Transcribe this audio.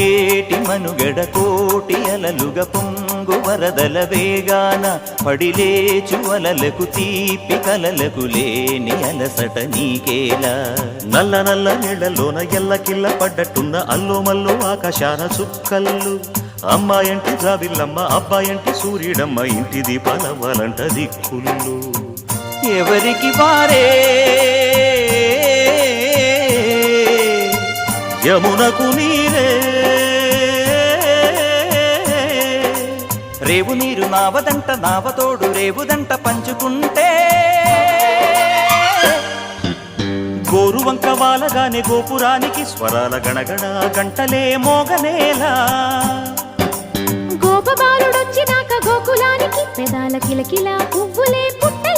ఏటి మనుగడ కోటి అలలుగా పొంగు వరదల వేగాన పడిలేచు అలలకు తీపి కలలకు లేని అలసట నీకేలా నల్ల నల్ల నీళ్లలోన ఎల్లకిల్ల పడ్డట్టున్న అల్లో మల్లో ఆకాశాన చుక్కల్లు అమ్మాయంటి జావిల్లమ్మ అబ్బాయంటి సూర్యుడమ్మ ఇంటి దీపాలవ్వాలంట దిక్కుళ్ళు ఎవరికి వారే యమునకు నీరే రేవు నీరు నావదంట నావతోడు రేవుదంట పంచుకుంటే గోరువంక వాలగానే గోపురానికి స్వరాల గణగణ గంటలే మోగనేలా గోపబాలుడొచ్చినాక గోకులానికి పెదాల కిలకిల పువ్వులే పుట్టే